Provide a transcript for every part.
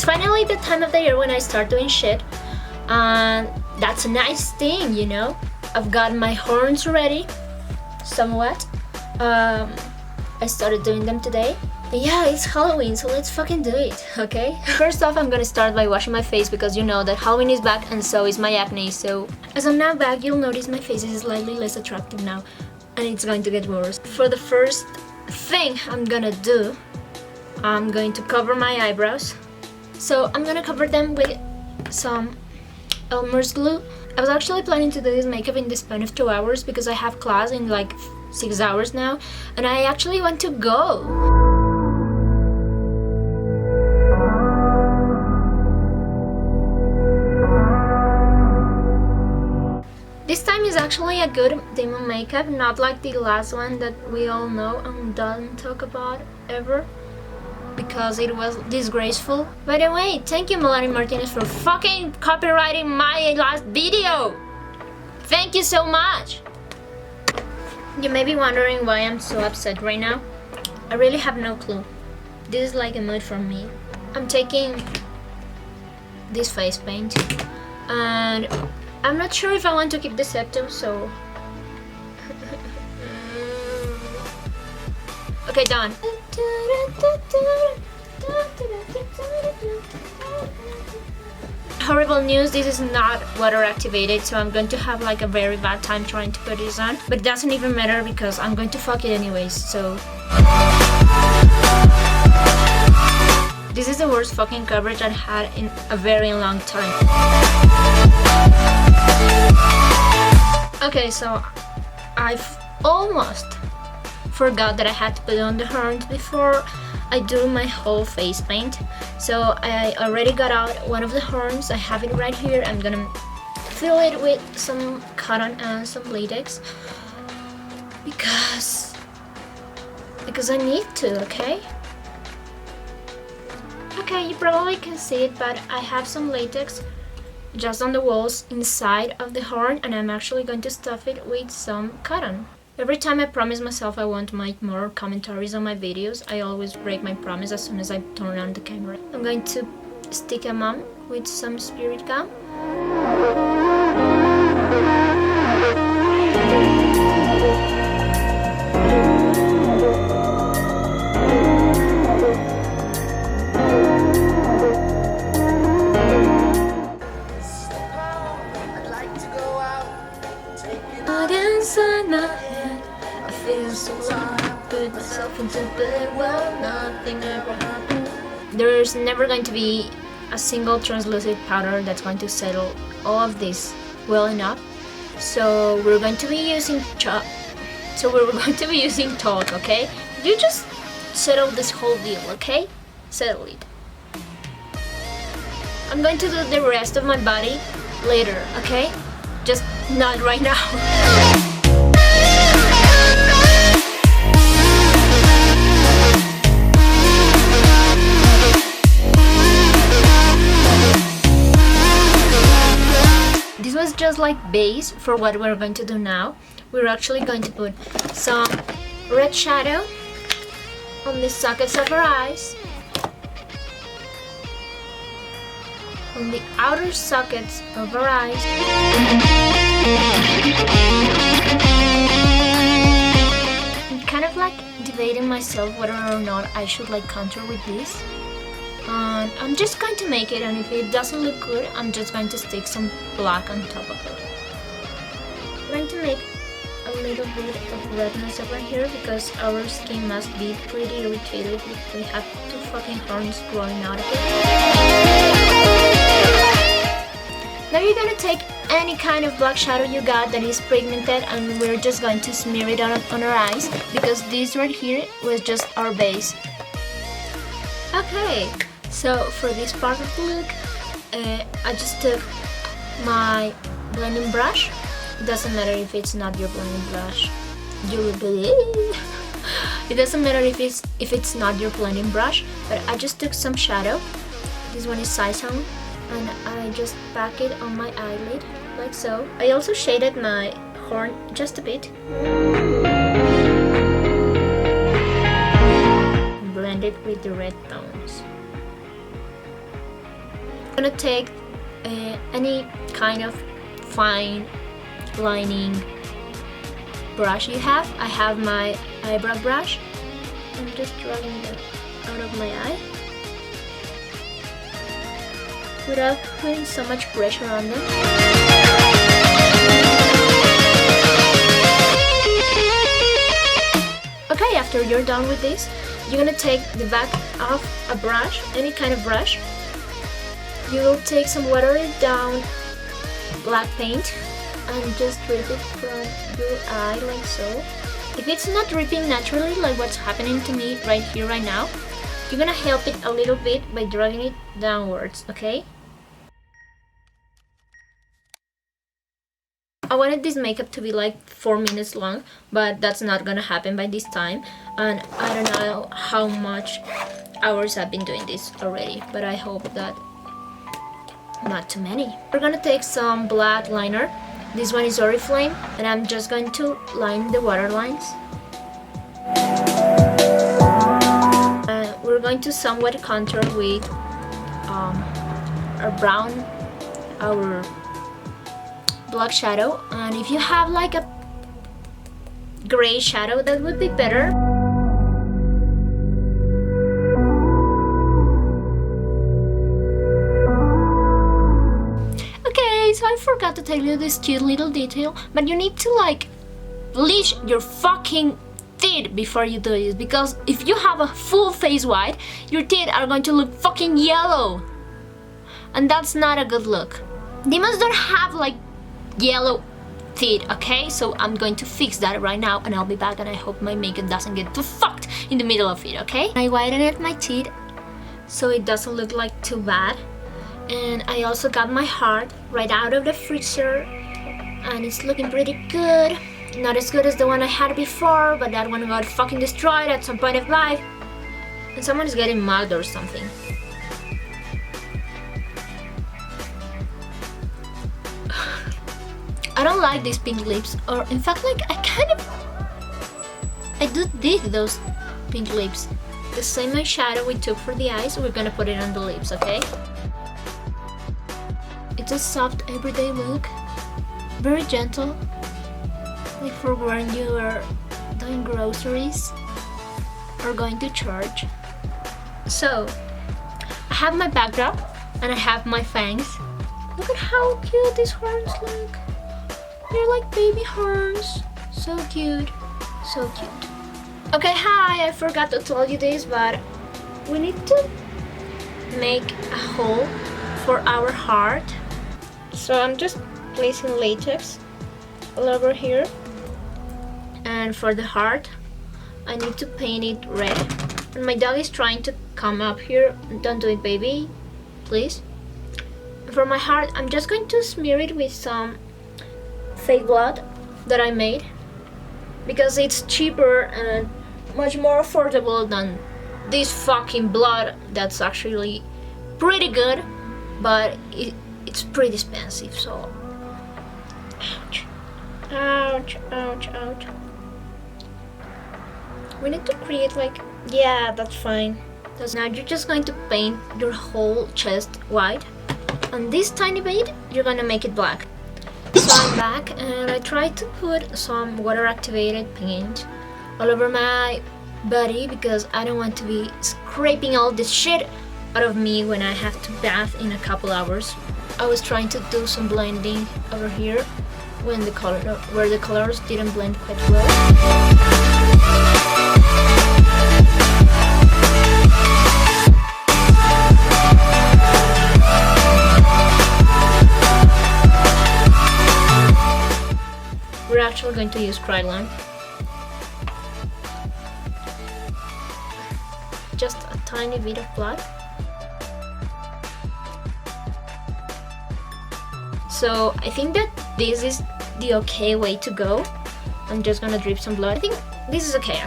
It's finally the time of the year when I start doing shit, and that's a nice thing, you know. I've got my horns ready, somewhat. I started doing them today. Yeah, it's Halloween, so let's fucking do it, okay? First off, I'm gonna start by washing my face because you know that Halloween is back and so is my acne, so as I'm now back, you'll notice my face is slightly less attractive now, and it's going to get worse. For the first thing I'm gonna do, I'm going to cover my eyebrows. So I'm gonna cover them with some Elmer's glue. I was actually planning to do this makeup in the span of 2 hours because I have class in like 6 hours now, and I actually want to go. This time is actually a good demo makeup, not like the last one that we all know and don't talk about ever, because it was disgraceful. By the way, thank you Melanie Martinez for fucking copywriting my last video! Thank you so much! You may be wondering why I'm so upset right now. I really have no clue. This is like a mood for me. I'm taking this face paint and I'm not sure if I want to keep the septum, so... Okay, done. Horrible news, this is not water activated, so I'm going to have like a very bad time trying to put this on. But it doesn't even matter because I'm going to fuck it anyways, so... This is the worst fucking coverage I've had in a very long time. Okay, so I've almost forgot that I had to put on the horns before I do my whole face paint. So I already got out one of the horns. I have it right here. I'm gonna fill it with some cotton and some latex because I need to, okay? Okay, you probably can see it, but I have some latex just on the walls inside of the horn, and I'm actually going to stuff it with some cotton. Every time I promise myself I won't make more commentaries on my videos, I always break my promise as soon as I turn on the camera. I'm going to stick them on with some spirit gum. Inside my head, I feel so I put myself into bed, well, nothing ever happened. There's never going to be a single translucent powder that's going to settle all of this well enough. So we're going to be using talc, okay? You just settle this whole deal, okay? Settle it. I'm going to do the rest of my body later, okay? Just not right now. This was just like base for what we're going to do now. We're actually going to put some red shadow on the sockets of our eyes, on the outer sockets of our eyes. I'm kind of like debating myself whether or not I should like contour with this. And I'm just going to make it, and if it doesn't look good, I'm just going to stick some black on top of it. I'm going to make a little bit of redness over here because our skin must be pretty irritated if we have two fucking horns growing out of it. Now you're gonna take any kind of black shadow you got that is pigmented, and we're just going to smear it on our eyes because this right here was just our base. Okay, so for this part of the look, I just took my blending brush. It doesn't matter if it's not your blending brush. It doesn't matter if it's not your blending brush, but I just took some shadow. This one is Saison, and I just pack it on my eyelid like so. I also shaded my horn just a bit. Blend it with the red tones. gonna take any kind of fine lining brush you have. I have my eyebrow brush. I'm just dragging it out of my eye without putting so much pressure on them. Okay, after you're done with this, you're gonna take the back of a brush, any kind of brush. You will take some watered down black paint and just drip it from your eye like so. If it's not dripping naturally like what's happening to me right here, right now, you're gonna help it a little bit by dragging it downwards, okay? I wanted this makeup to be like 4 minutes long, but that's not gonna happen by this time, and I don't know how much hours I've been doing this already, but I hope that not too many. We're gonna take some black liner. This one is Oriflame, and I'm just going to line the water lines. We're going to somewhat contour with our brown, our black shadow, and if you have like a gray shadow, that would be better. Okay, so I forgot to tell you this cute little detail, but you need to like bleach your fucking teeth before you do this, because if you have a full face white, your teeth are going to look fucking yellow, and that's not a good look. Demons don't have like yellow teeth, okay? So I'm going to fix that right now, and I'll be back, and I hope my makeup doesn't get too fucked in the middle of it, okay? I whitened my teeth so it doesn't look like too bad, and I also got my heart right out of the freezer, and it's looking pretty good. Not as good as the one I had before, but that one got fucking destroyed at some point of life, and someone is getting mugged or something. I don't like these pink lips, or in fact, like I do dig those pink lips. The same eyeshadow we took for the eyes, we're gonna put it on the lips, okay? It's a soft everyday look, very gentle, like for when you are doing groceries or going to church. So, I have my backdrop and I have my fangs. Look at how cute these horns look. They're like baby horns. So cute. So cute. Okay, hi, I forgot to tell you this, but we need to make a hole for our heart. So I'm just placing latex all over here. And for the heart, I need to paint it red. And my dog is trying to come up here. Don't do it, baby, please. For my heart, I'm just going to smear it with some fake blood that I made, because it's cheaper and much more affordable than this fucking blood that's actually pretty good, but it's pretty expensive, so ouch, ouch, ouch, ouch. We need to create like, yeah, that's fine. Now you're just going to paint your whole chest white, and this tiny bit you're gonna make it black. So I'm back, and I tried to put some water activated paint all over my body because I don't want to be scraping all this shit out of me when I have to bath in a couple hours. I was trying to do some blending over here when the colors didn't blend quite well. We're actually going to use Krylon. Just a tiny bit of blood. So I think that this is the okay way to go. I'm just gonna drip some blood. I think this is okay.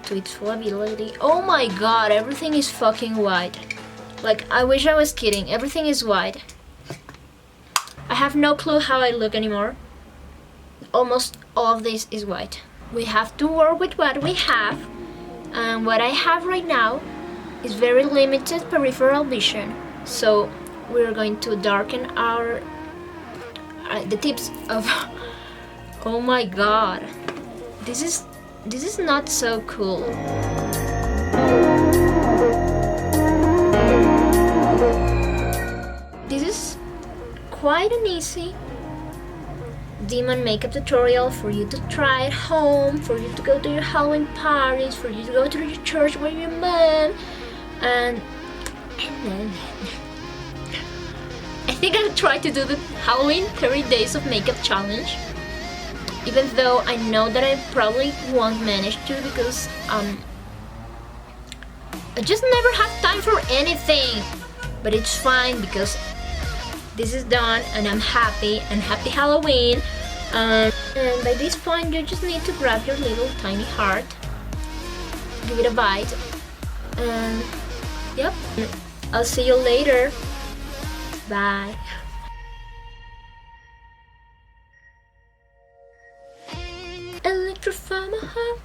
To its full ability. Oh my god, everything is fucking white. Like, I wish I was kidding. Everything is white. I have no clue how I look anymore. Almost all of this is white. we have to work with what we have, and what I have right now is very limited peripheral vision. So we're going to darken our the tips of oh my god, this is not so cool. This is quite an easy demon makeup tutorial for you to try at home, for you to go to your Halloween parties, for you to go to your church with your mom, and then I think I'll try to do the Halloween 30 days of makeup challenge, even though I know that I probably won't manage to, because I just never have time for anything. But it's fine because this is done and I'm happy, and happy Halloween. And by this point you just need to grab your little tiny heart, give it a bite, and yep, I'll see you later. Bye. Electrify my heart.